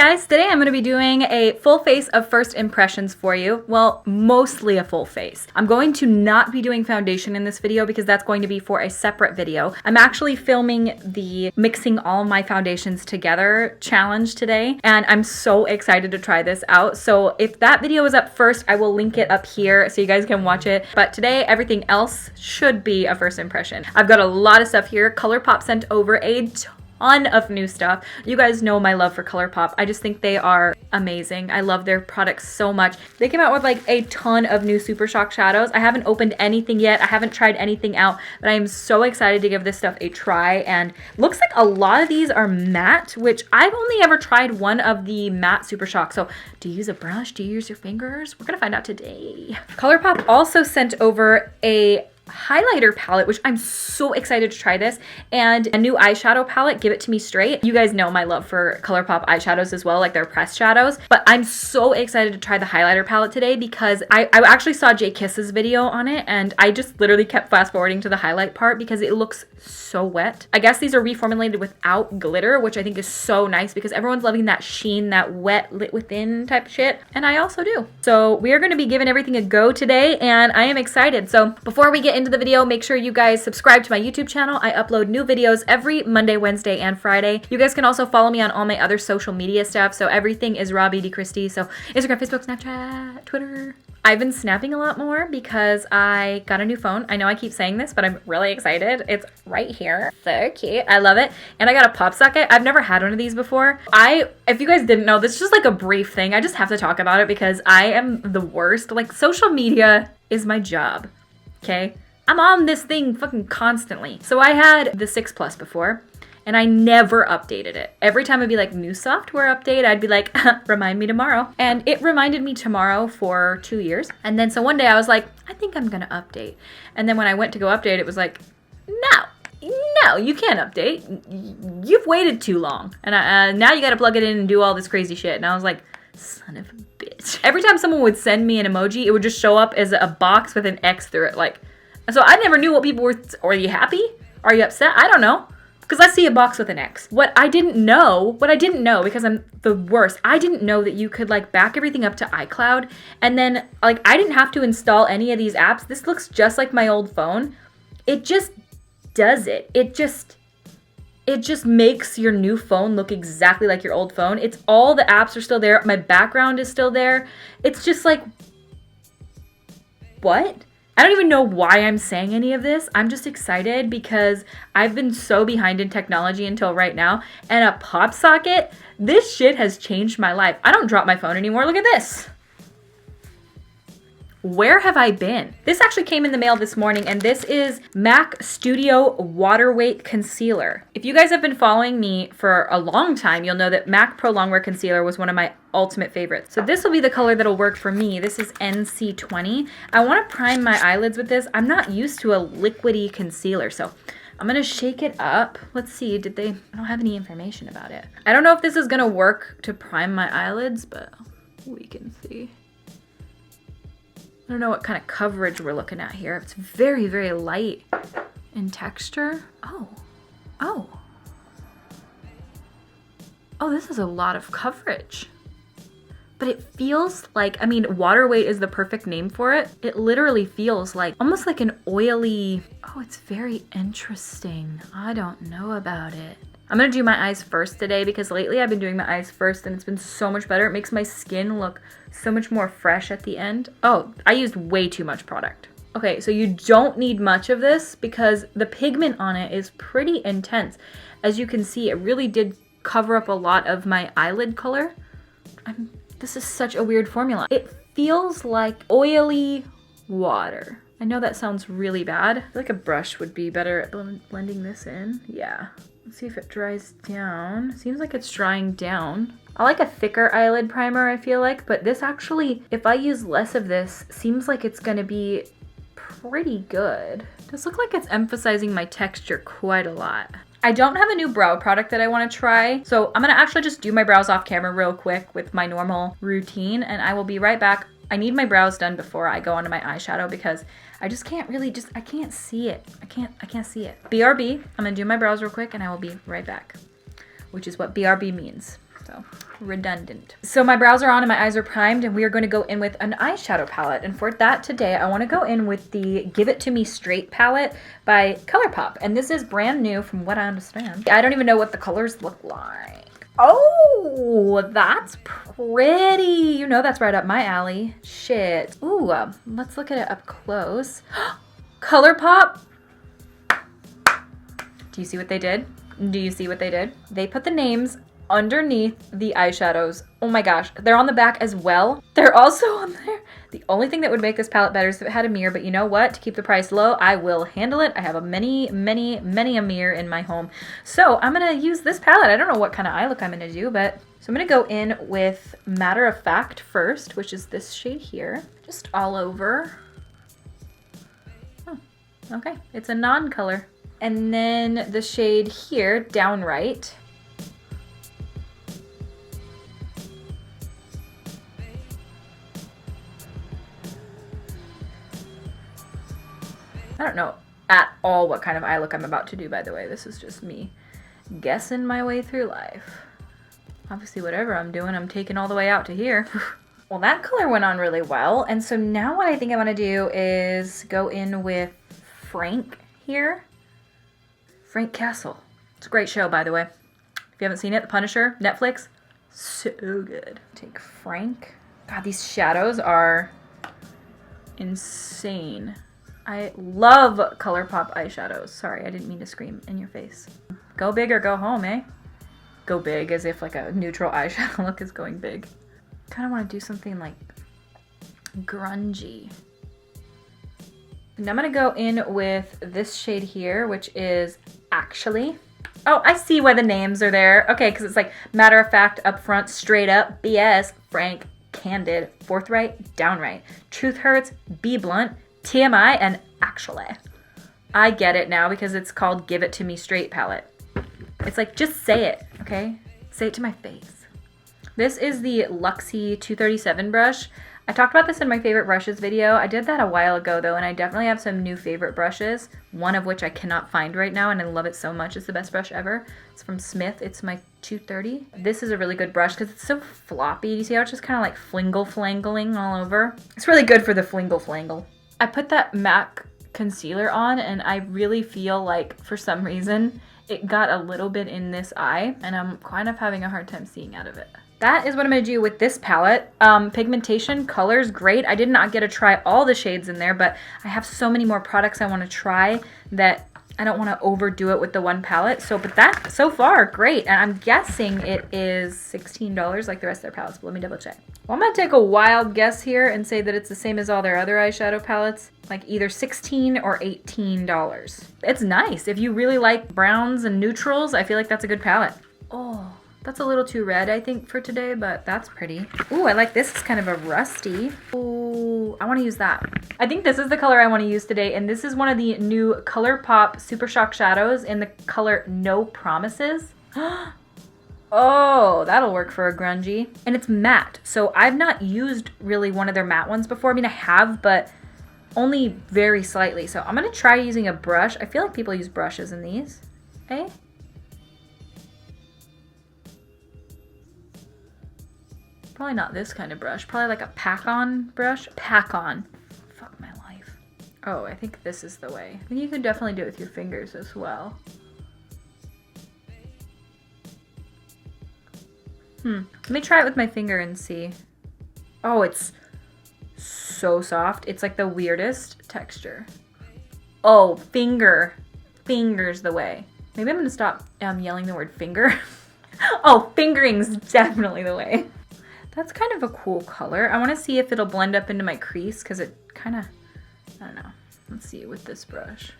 guys, today I'm going to be doing a full face of first impressions for you. Well, mostly a full face. I'm going to not be doing foundation in this video because that's going to be for a separate video. I'm actually filming the mixing all my foundations together challenge today, and I'm so excited to try this out. So if that video is up first, I will link it up here so you guys can watch it. But today, everything else should be a first impression. I've got a lot of stuff here. Colourpop sent over a ton of new stuff. You guys know my love for Colourpop. I just think they are amazing. I love their products so much. They came out with like a ton of new Super Shock shadows. I haven't opened anything yet. I haven't tried anything out, but I am so excited to give this stuff a try. And looks like a lot of these are matte, which I've only ever tried one of the matte Super Shock. So do you use a brush? Do you use your fingers? We're gonna find out today. Colourpop also sent over a highlighter palette, which I'm so excited to try this, and a new eyeshadow palette, Give It To Me Straight. You guys know my love for Colourpop eyeshadows as well, like their pressed shadows, but I'm so excited to try the highlighter palette today because I actually saw J.Kiss's video on it, and I just literally kept fast forwarding to the highlight part because it looks so wet. I guess these are reformulated without glitter, which I think is so nice because everyone's loving that sheen, that wet lit within type of shit, and I also do. So we are going to be giving everything a go today, and I am excited. So before we get into the video, make sure you guys subscribe to my YouTube channel. I upload new videos every Monday, Wednesday, and Friday. You guys can also follow me on all my other social media stuff. So everything is Robbie DeChristie. So Instagram, Facebook, Snapchat, Twitter. I've been snapping a lot more because I got a new phone. I know I keep saying this, but I'm really excited. It's right here. So cute. I love it. And I got a pop socket. I've never had one of these before. If you guys didn't know, this is just like a brief thing. I just have to talk about it because I am the worst. Like, social media is my job. Okay? I'm on this thing fucking constantly. So I had the 6 Plus before, and I never updated it. Every time I'd be like, new software update, I'd be like, remind me tomorrow. And it reminded me tomorrow for 2 years. And then so one day I was like, I think I'm gonna update. And then when I went to go update, it was like, no, you can't update. You've waited too long. And now you gotta plug it in and do all this crazy shit. And I was like, son of a bitch. Every time someone would send me an emoji, it would just show up as a box with an X through it. Like, so I never knew what people were, are you happy? Are you upset? I don't know. Because I see a box with an X. What I didn't know, because I'm the worst, I didn't know that you could like back everything up to iCloud. And then like, I didn't have to install any of these apps. This looks just like my old phone. It just does it. It just makes your new phone look exactly like your old phone. It's all the apps are still there. My background is still there. It's just like, what? I don't even know why I'm saying any of this. I'm just excited because I've been so behind in technology until right now. And a pop socket, this shit has changed my life. I don't drop my phone anymore. Look at this. Where have I been? This actually came in the mail this morning, and this is MAC Studio Water Weight Concealer. If you guys have been following me for a long time, you'll know that MAC Pro Longwear Concealer was one of my ultimate favorites. So this will be the color that'll work for me. This is NC20. I want to prime my eyelids with this. I'm not used to a liquidy concealer, so I'm gonna shake it up. Let's see, I don't have any information about it. I don't know if this is gonna work to prime my eyelids, but we can see. I don't know what kind of coverage we're looking at here. It's very, very light in texture. Oh, this is a lot of coverage. But it feels like, I mean, water weight is the perfect name for it. It literally feels like, almost like an oily, it's very interesting. I don't know about it. I'm gonna do my eyes first today because lately I've been doing my eyes first and it's been so much better. It makes my skin look so much more fresh at the end. Oh, I used way too much product. Okay, so you don't need much of this because the pigment on it is pretty intense. As you can see, it really did cover up a lot of my eyelid color. This is such a weird formula. It feels like oily water. I know that sounds really bad. I feel like a brush would be better at blending this in. Yeah. Let's see if it dries down. Seems like it's drying down. I like a thicker eyelid primer, I feel like, but this actually, if I use less of this, seems like it's gonna be pretty good. This looks like it's emphasizing my texture quite a lot. I don't have a new brow product that I want to try, so I'm gonna actually just do my brows off camera real quick with my normal routine, and I will be right back. I need my brows done before I go onto my eyeshadow because I just can't really I can't see it. I can't see it. BRB, I'm gonna do my brows real quick and I will be right back, which is what BRB means. so redundant. So my brows are on and my eyes are primed, and we are going to go in with an eyeshadow palette. And for that today, I want to go in with the Give It To Me Straight palette by Colourpop. And this is brand new from what I understand. I don't even know what the colors look like. Oh, that's pretty. You know that's right up my alley. Shit. Ooh, let's look at it up close. Colourpop. Do you see what they did? Do you see what they did? They put the names underneath the eyeshadows. Oh my gosh, they're on the back as well. They're also on there. The only thing that would make this palette better is if it had a mirror, but you know what? To keep the price low, I will handle it. I have a many a mirror in my home. So I'm gonna use this palette. I don't know what kind of eye look I'm gonna do, but so I'm gonna go in with Matter of Fact first, which is this shade here. Just all over. Oh, okay, it's a non-color. And then the shade here, Downright. I don't know at all what kind of eye look I'm about to do, by the way. This is just me guessing my way through life. Obviously, whatever I'm doing, I'm taking all the way out to here. Well, that color went on really well. And so now what I think I want to do is go in with Frank here. Frank Castle. It's a great show, by the way. If you haven't seen it, The Punisher, Netflix, so good. Take Frank. God, these shadows are insane. I love Colourpop eyeshadows. Sorry, I didn't mean to scream in your face. Go big or go home, eh? Go big as if like a neutral eyeshadow look is going big. Kind of want to do something like grungy. And I'm going to go in with this shade here, which is Actually. Oh, I see why the names are there. Okay, because it's like Matter of Fact, Upfront, Straight Up, BS, Frank, Candid, Forthright, Downright, Truth Hurts, Be Blunt, TMI, and Actually. I get it now because it's called Give It To Me Straight palette. It's like, just say it, okay? Say it to my face. This is the Luxie 237 brush. I talked about this in my favorite brushes video. I did that a while ago though, and I definitely have some new favorite brushes, one of which I cannot find right now, and I love it so much. It's the best brush ever. It's from Smith. It's my 230. This is a really good brush because it's so floppy. You see how it's just kind of like flingle-flangling all over? It's really good for the flingle-flangle. I put that MAC concealer on, and I really feel like, for some reason, it got a little bit in this eye, and I'm kind of having a hard time seeing out of it. That is what I'm going to do with this palette. Pigmentation, colors, great. I did not get to try all the shades in there, but I have so many more products I want to try that I don't want to overdo it with the one palette. But that, so far, great. And I'm guessing it is $16 like the rest of their palettes, but let me double check. Well, I'm going to take a wild guess here and say that it's the same as all their other eyeshadow palettes, like either $16 or $18. It's nice. If you really like browns and neutrals, I feel like that's a good palette. Oh. That's a little too red, I think, for today, but that's pretty. Ooh, I like this. It's kind of a rusty. Ooh, I want to use that. I think this is the color I want to use today, and this is one of the new Colourpop Super Shock shadows in the color No Promises. Oh, that'll work for a grungy. And it's matte, so I've not used really one of their matte ones before. I mean, I have, but only very slightly. So I'm going to try using a brush. I feel like people use brushes in these. Eh? Probably not this kind of brush. Probably like a pack-on brush. Pack-on. Fuck my life. Oh, I think this is the way. I think you can definitely do it with your fingers as well. Let me try it with my finger and see. Oh, it's so soft. It's like the weirdest texture. Oh, finger. Finger's the way. Maybe I'm gonna stop yelling the word finger. Oh, fingering's definitely the way. That's kind of a cool color. I want to see if it'll blend up into my crease because it kind of, I don't know. Let's see with this brush.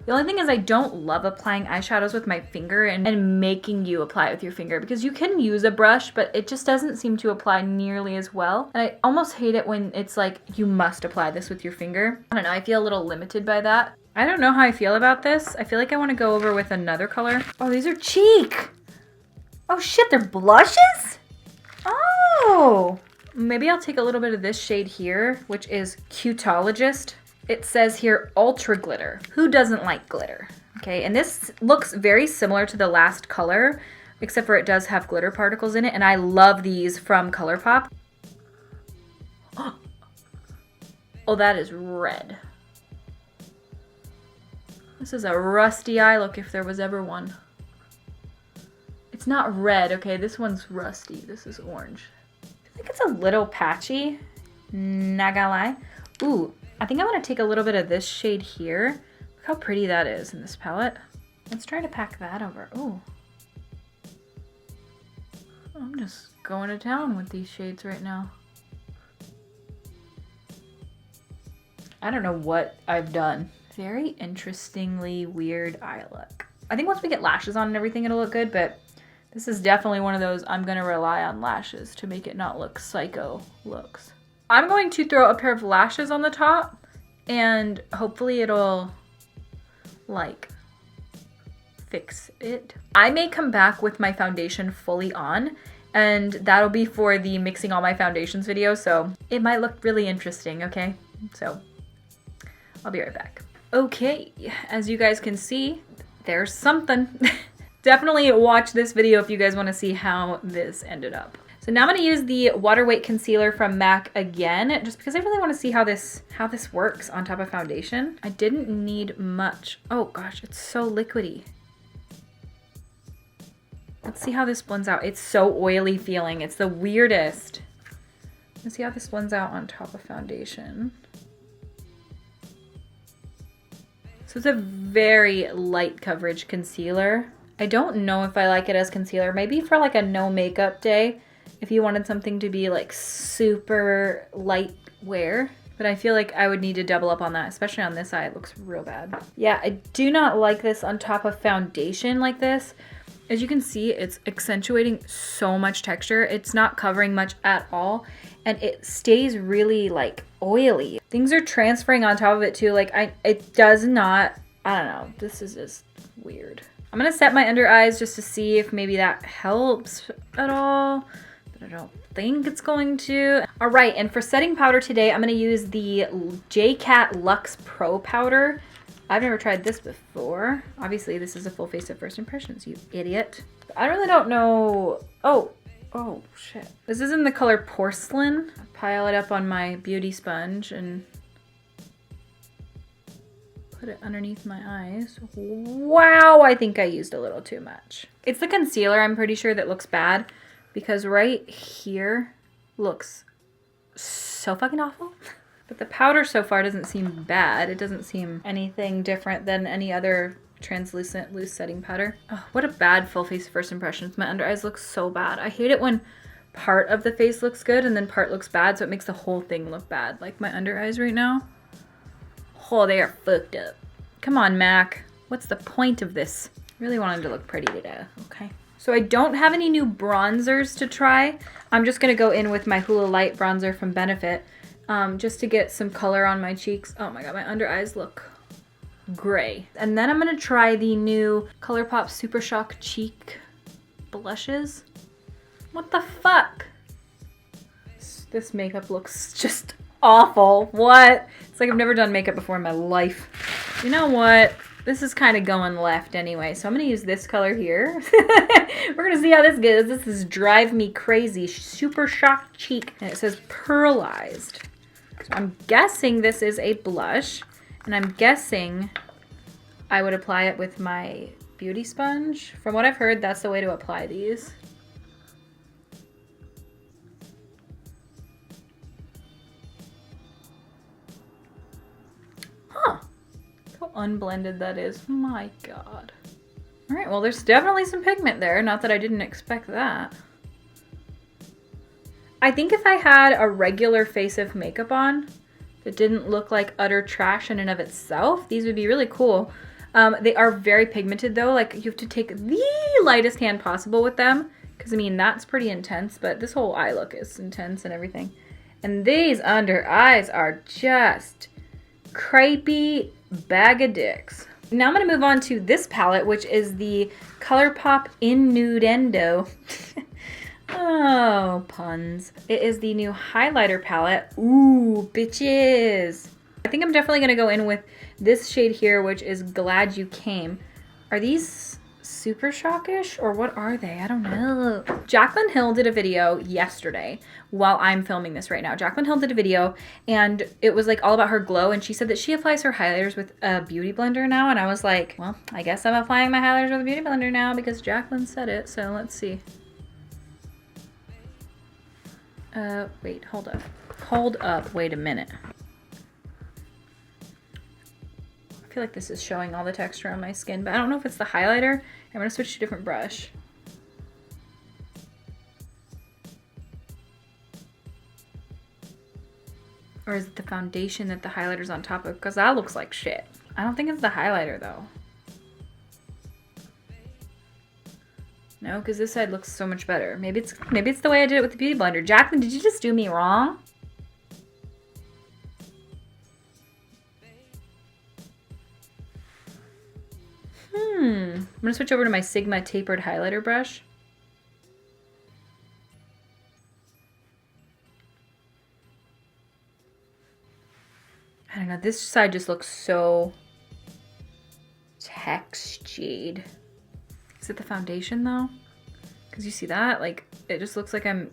The only thing is I don't love applying eyeshadows with my finger and making you apply it with your finger, because you can use a brush, but it just doesn't seem to apply nearly as well. And I almost hate it when it's like, you must apply this with your finger. I don't know, I feel a little limited by that. I don't know how I feel about this. I feel like I want to go over with another color. Oh, these are cheek. Oh shit, they're blushes? Oh, Maybe I'll take a little bit of this shade here, which is Cuteologist. It says here, Ultra Glitter. Who doesn't like glitter? Okay, and this looks very similar to the last color, except for it does have glitter particles in it, and I love these from Colourpop. Oh, that is red. This is a rusty eye look if there was ever one. It's not red, okay, this one's rusty. This is orange. I think it's a little patchy, not gonna lie. Ooh, I think I want to take a little bit of this shade here. Look how pretty that is in this palette. Let's try to pack that over. Ooh. I'm just going to town with these shades right now. I don't know what I've done. Very interestingly weird eye look. I think once we get lashes on and everything, it'll look good, but this is definitely one of those I'm gonna rely on lashes to make it not look psycho looks. I'm going to throw a pair of lashes on the top and hopefully it'll like fix it. I may come back with my foundation fully on and that'll be for the mixing all my foundations video, so it might look really interesting, okay? So I'll be right back. Okay, as you guys can see, there's something. Definitely watch this video if you guys want to see how this ended up. So now I'm going to use the Water Weight Concealer from MAC again, just because I really want to see how this works on top of foundation. I didn't need much. Oh gosh, it's so liquidy. Let's see how this blends out. It's so oily feeling. It's the weirdest. Let's see how this blends out on top of foundation. So it's a very light coverage concealer. I don't know if I like it as concealer. Maybe for like a no makeup day, if you wanted something to be like super light wear. But I feel like I would need to double up on that, especially on this eye. It looks real bad. Yeah, I do not like this on top of foundation like this. As you can see, it's accentuating so much texture. It's not covering much at all. And it stays really like oily. Things are transferring on top of it too. Like it does not, I don't know. This is just weird. I'm gonna set my under eyes just to see if maybe that helps at all, but I don't think it's going to. All right, and for setting powder today, I'm gonna use the JCAT Luxe Pro Powder. I've never tried this before. Obviously, this is a full face of first impressions, you idiot. I really don't know. Oh shit. This is in the color Porcelain. I'll pile it up on my beauty sponge and put it underneath my eyes. Wow, I think I used a little too much. It's the concealer, I'm pretty sure, that looks bad because right here looks so fucking awful. But the powder so far doesn't seem bad. It doesn't seem anything different than any other translucent loose setting powder. Oh, what a bad full face first impressions. My under eyes look so bad. I hate it when part of the face looks good and then part looks bad, so it makes the whole thing look bad. Like my under eyes right now. Oh, they are fucked up. Come on, MAC. What's the point of this? Really wanted to look pretty today, okay? So I don't have any new bronzers to try. I'm just gonna go in with my Hoola Light bronzer from Benefit just to get some color on my cheeks. Oh my god, my under eyes look gray. And then I'm gonna try the new Colourpop Super Shock Cheek blushes. What the fuck? This makeup looks just awful. What? It's like I've never done makeup before in my life. You know what? This is kind of going left anyway, so I'm gonna use this color here. We're gonna see how this goes. This is Drive Me Crazy Super Shock Cheek, and it says pearlized. So I'm guessing this is a blush, and I'm guessing I would apply it with my beauty sponge. From what I've heard, that's the way to apply these. Huh. How unblended that is. My god. All right, well, there's definitely some pigment there. Not that I didn't expect that. I think if I had a regular face of makeup on that didn't look like utter trash in and of itself, these would be really cool. They are very pigmented though. Like you have to take the lightest hand possible with them. Cause I mean, that's pretty intense, but this whole eye look is intense and everything. And these under eyes are just crepey bag of dicks. Now I'm gonna move on to this palette, which is the Colourpop In-Nude-Endo. Oh, puns. It is the new highlighter palette. Ooh, bitches. I think I'm definitely gonna go in with this shade here, which is Glad You Came. Are these Super Shockish or what are they? I don't know. Jaclyn Hill did a video yesterday while I'm filming this right now. Jaclyn Hill did a video and it was like all about her glow, and she said that she applies her highlighters with a beauty blender now, and I was like, well, I guess I'm applying my highlighters with a beauty blender now because Jaclyn said it, so let's see. Wait, hold up. Hold up, wait a minute. I feel like this is showing all the texture on my skin, but I don't know if it's the highlighter. I'm gonna switch to a different brush. Or is it the foundation that the highlighter's on top of? Because that looks like shit. I don't think it's the highlighter though. No, because this side looks so much better. Maybe it's the way I did it with the beauty blender. Jaclyn, did you just do me wrong? I'm gonna switch over to my Sigma tapered highlighter brush. I don't know, this side just looks so textured. Is it the foundation though? Because you see that? Like, it just looks like I'm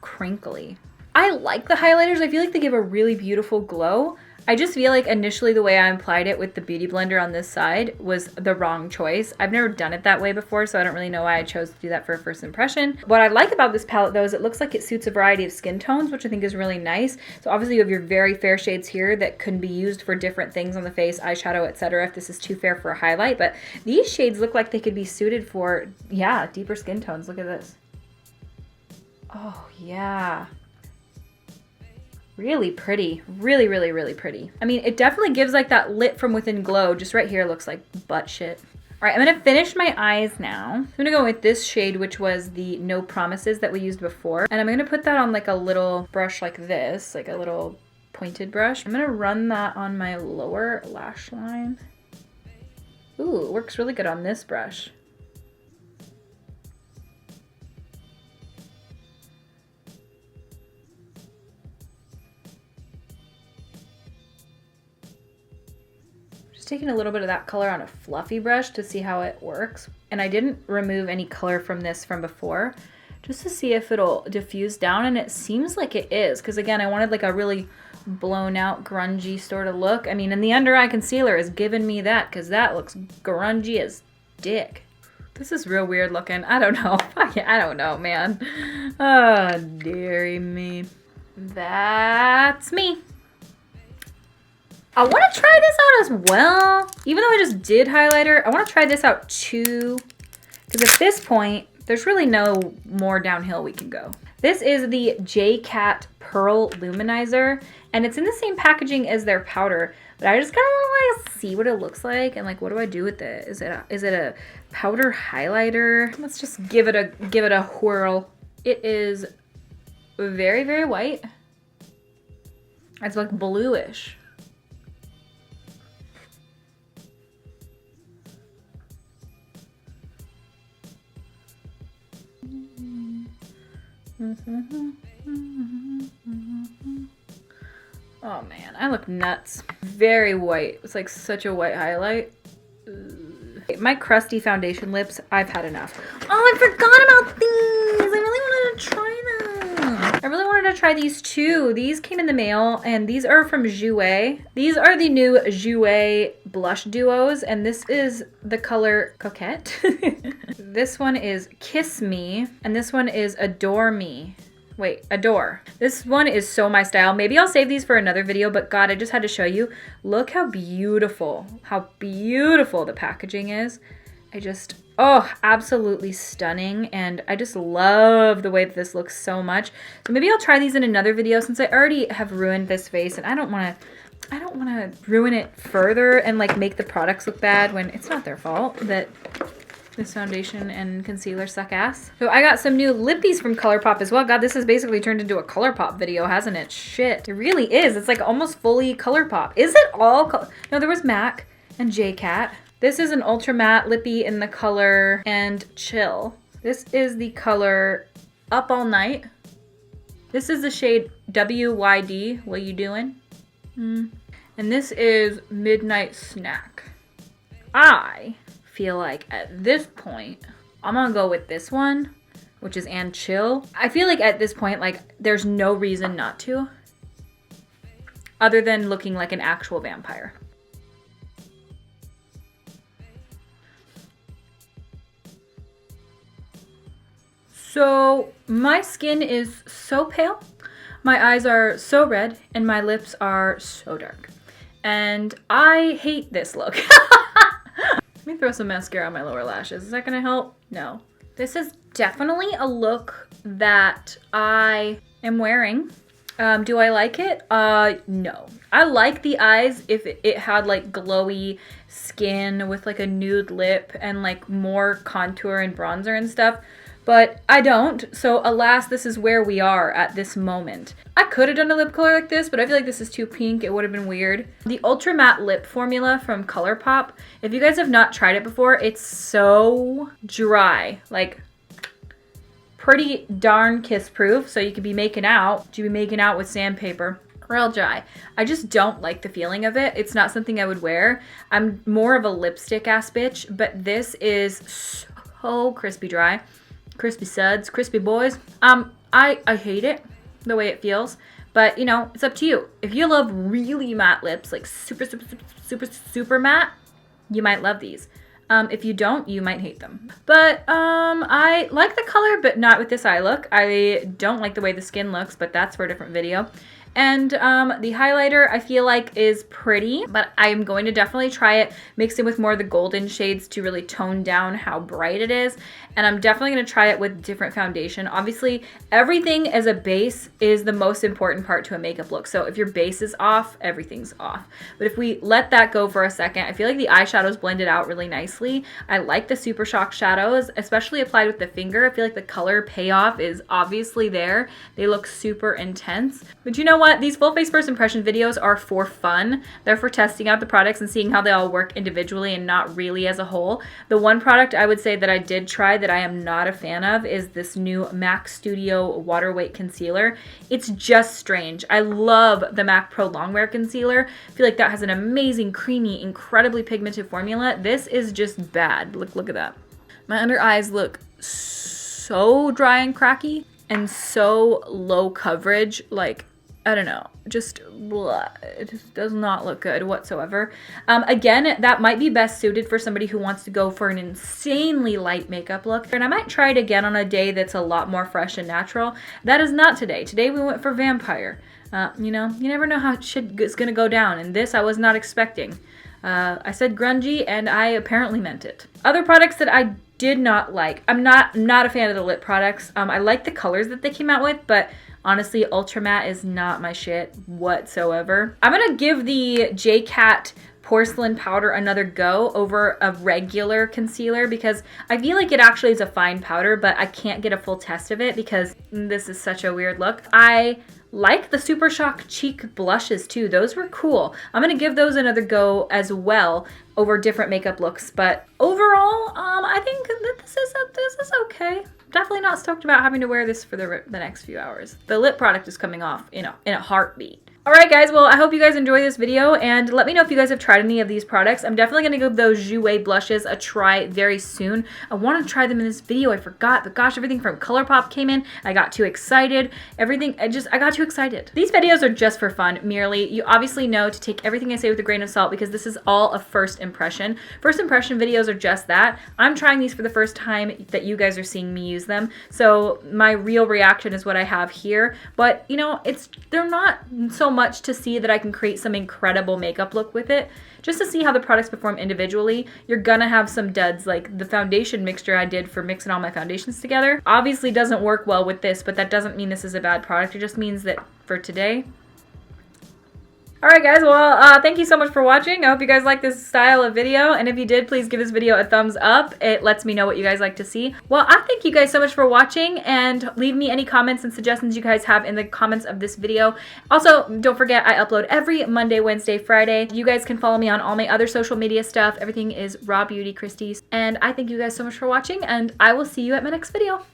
crinkly. I like the highlighters. I feel like they give a really beautiful glow. I just feel like initially the way I applied it with the beauty blender on this side was the wrong choice. I've never done it that way before, so I don't really know why I chose to do that for a first impression. What I like about this palette though is it looks like it suits a variety of skin tones, which I think is really nice. So obviously you have your very fair shades here that can be used for different things on the face, eyeshadow, etc. if this is too fair for a highlight. But these shades look like they could be suited for, yeah, deeper skin tones. Look at this. Oh, yeah. Really pretty. Really, really, really pretty. I mean, it definitely gives like that lit from within glow. Just right here looks like butt shit. All right, I'm gonna finish my eyes now. I'm gonna go with this shade, which was the No Promises that we used before. And I'm gonna put that on like a little brush like this, like a little pointed brush. I'm gonna run that on my lower lash line. Ooh, it works really good on this brush. Taking a little bit of that color on a fluffy brush to see how it works. And I didn't remove any color from this from before, just to see if it'll diffuse down, and it seems like it is, because again, I wanted like a really blown out grungy sort of look. I mean, and the under eye concealer is giving me that, because that looks grungy as dick. This is real weird looking. I don't know. I don't know, man. Oh, dearie me. That's me. I want to try this out as well. Even though I just did highlighter, I want to try this out too. Because at this point, there's really no more downhill we can go. This is the JCAT Pearl Luminizer. And it's in the same packaging as their powder. But I just kind of want to like see what it looks like. And like, what do I do with it? Is it a powder highlighter? Let's just give it a whirl. It is very, very white. It's like bluish. Oh man, I look nuts. Very white. It's like such a white highlight. Ugh. My crusty foundation lips, I've had enough. Oh, I forgot about these. I really wanted to try them. I really wanted to try these too. These came in the mail and these are from Jouer. These are the new Jouer blush duos, and this is the color Coquette. This one is Kiss Me, and this one is Adore Me. Wait, Adore. This one is so my style. Maybe I'll save these for another video, but God, I just had to show you. Look how beautiful the packaging is. Oh, absolutely stunning. And I just love the way that this looks so much. So maybe I'll try these in another video since I already have ruined this face, and I don't want to ruin it further and like make the products look bad when it's not their fault that this foundation and concealer suck ass. So I got some new lippies from Colourpop as well. God, this has basically turned into a Colourpop video, hasn't it? Shit. It really is. It's like almost fully Colourpop. Is it all? No, there was MAC and JCAT. This is an ultra matte lippy in the color and Chill. This is the color Up All Night. This is the shade WYD. What you doing? And this is Midnight Snack. I feel like at this point, I'm gonna go with this one, which is And Chill. I feel like at this point, like, there's no reason not to, other than looking like an actual vampire. So my skin is so pale, my eyes are so red, and my lips are so dark. And I hate this look. Let me throw some mascara on my lower lashes. Is that gonna help? No. This is definitely a look that I am wearing. Do I like it? No. I like the eyes if it had like glowy skin with like a nude lip and like more contour and bronzer and stuff. But I don't, so alas, this is where we are at this moment. I could have done a lip color like this, but I feel like this is too pink. It would have been weird. The Ultra Matte Lip formula from Colourpop, if you guys have not tried it before, it's so dry. Like, pretty darn kiss-proof, so you could be making out. You'd be making out with sandpaper. Real dry. I just don't like the feeling of it. It's not something I would wear. I'm more of a lipstick ass bitch, but this is so crispy dry. Crispy suds, crispy boys. I hate it, the way it feels, but you know, it's up to you. If you love really matte lips, like super matte, you might love these. If you don't, you might hate them. But I like the color, but not with this eye look. I don't like the way the skin looks, but that's for a different video. And the highlighter I feel like is pretty, but I'm going to definitely try it, mix it with more of the golden shades to really tone down how bright it is. And I'm definitely going to try it with different foundation. Obviously, everything as a base is the most important part to a makeup look. So if your base is off, everything's off. But if we let that go for a second, I feel like the eyeshadows blended out really nicely. I like the Super Shock shadows, especially applied with the finger. I feel like the color payoff is obviously there. They look super intense. But you know what? These full face first impression videos are for fun. They're for testing out the products and seeing how they all work individually and not really as a whole. The one product I would say that I did try that I am not a fan of is this new MAC Studio Water Weight Concealer. It's just strange. I love the MAC Pro Longwear Concealer. I feel like that has an amazing, creamy, incredibly pigmented formula. This is just bad. Look at that. My under eyes look so dry and cracky and so low coverage. Like, I don't know, just blah. It just does not look good whatsoever. Again, that might be best suited for somebody who wants to go for an insanely light makeup look. And I might try it again on a day that's a lot more fresh and natural. That is not today. Today we went for vampire. You know, you never know how shit is gonna go down. And this I was not expecting. I said grungy and I apparently meant it. Other products that I did not like. I'm not a fan of the lip products. I like the colors that they came out with, but honestly, Ultra Matte is not my shit whatsoever. I'm gonna give the JCAT Porcelain powder another go over a regular concealer because I feel like it actually is a fine powder, but I can't get a full test of it because this is such a weird look. I like the Super Shock cheek blushes too. Those were cool. I'm gonna give those another go as well over different makeup looks, but overall, I think that this is okay. Definitely not stoked about having to wear this for the next few hours. The lip product is coming off, you know, in a heartbeat. Alright guys, well I hope you guys enjoy this video and let me know if you guys have tried any of these products. I'm definitely going to give those Jouer blushes a try very soon. I wanted to try them in this video, I forgot, but gosh, everything from Colourpop came in. I got too excited. I got too excited. These videos are just for fun, merely. You obviously know to take everything I say with a grain of salt because this is all a first impression. First impression videos are just that. I'm trying these for the first time that you guys are seeing me use them. So my real reaction is what I have here, but you know, they're not so much to see that I can create some incredible makeup look with it. Just to see how the products perform individually, you're gonna have some duds. Like the foundation mixture I did for mixing all my foundations together obviously doesn't work well with this, but that doesn't mean this is a bad product. It just means that for today, Alright guys, well, thank you so much for watching. I hope you guys like this style of video, and if you did, please give this video a thumbs up. It lets me know what you guys like to see. Well, I thank you guys so much for watching, and leave me any comments and suggestions you guys have in the comments of this video. Also, don't forget, I upload every Monday, Wednesday, Friday. You guys can follow me on all my other social media stuff. Everything is Raw Beauty Christie's. And I thank you guys so much for watching, and I will see you at my next video.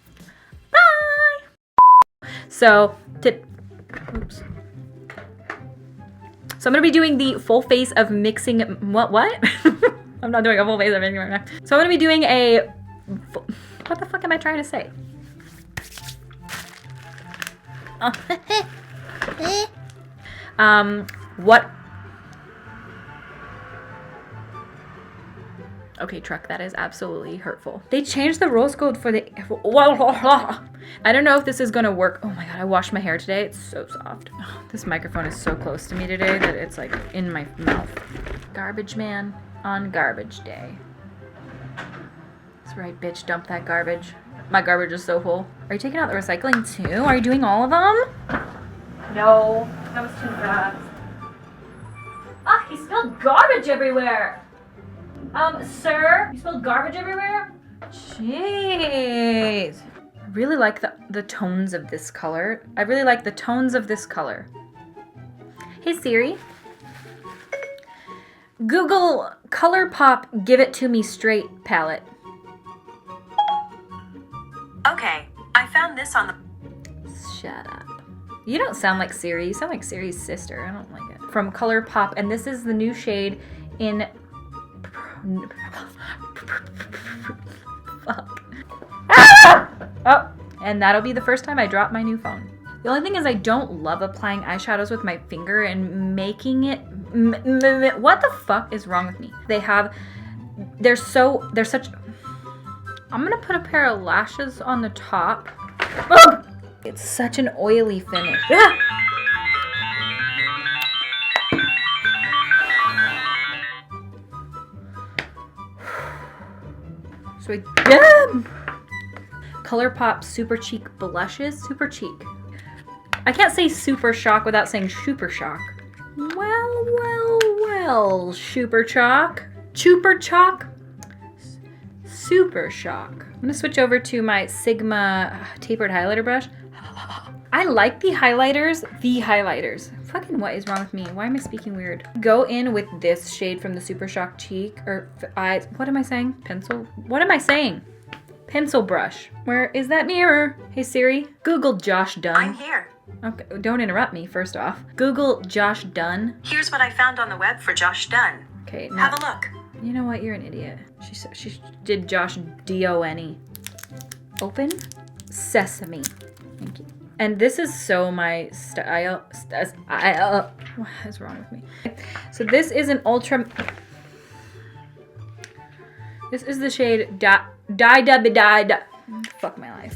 Bye! So, oops. So I'm going to be doing the full face of mixing, what? I'm not doing a full face of mixing right now. So I'm going to be doing a, what the fuck am I trying to say? What? Okay, truck, that is absolutely hurtful. They changed the rose code for the, I don't know if this is gonna work. Oh my god, I washed my hair today. It's so soft. This microphone is so close to me today that it's like in my mouth. Garbage man on garbage day. That's right, bitch, dump that garbage. My garbage is so full. Are you taking out the recycling too? Are you doing all of them? No, that was too fast. Ah, he spilled garbage everywhere. Sir, you spilled garbage everywhere? Jeez. I really like the tones of this color. I really like the tones of this color. Hey Siri. Google Colourpop Give It To Me Straight palette. Okay, I found this on the... Shut up. You don't sound like Siri. You sound like Siri's sister. I don't like it. From Colourpop, and this is the new shade in... Fuck. Ah! Oh, and that'll be the first time I drop my new phone. The only thing is I don't love applying eyeshadows with my finger and making it... What the fuck is wrong with me? They're such... I'm gonna put a pair of lashes on the top. Oh! It's such an oily finish. Ah! So Colourpop Super Cheek blushes. Super Cheek. I can't say Super Shock without saying Super Shock. Well, Super Chalk. Super Chalk. Super Shock. I'm gonna switch over to my Sigma tapered highlighter brush. I like the highlighters. Fucking what is wrong with me? Why am I speaking weird? Go in with this shade from the Super Shock cheek or eyes. What am I saying? Pencil? What am I saying? Pencil brush. Where is that mirror? Hey Siri, Google Josh Dunn. I'm here. Okay, don't interrupt me first off. Google Josh Dunn. Here's what I found on the web for Josh Dunn. Okay, now, have a look. You know what? You're an idiot. She did Josh D-O-N-E. Open Sesame. Thank you. And this is so my style. What is wrong with me? So this is an ultra. This is the shade Fuck my life.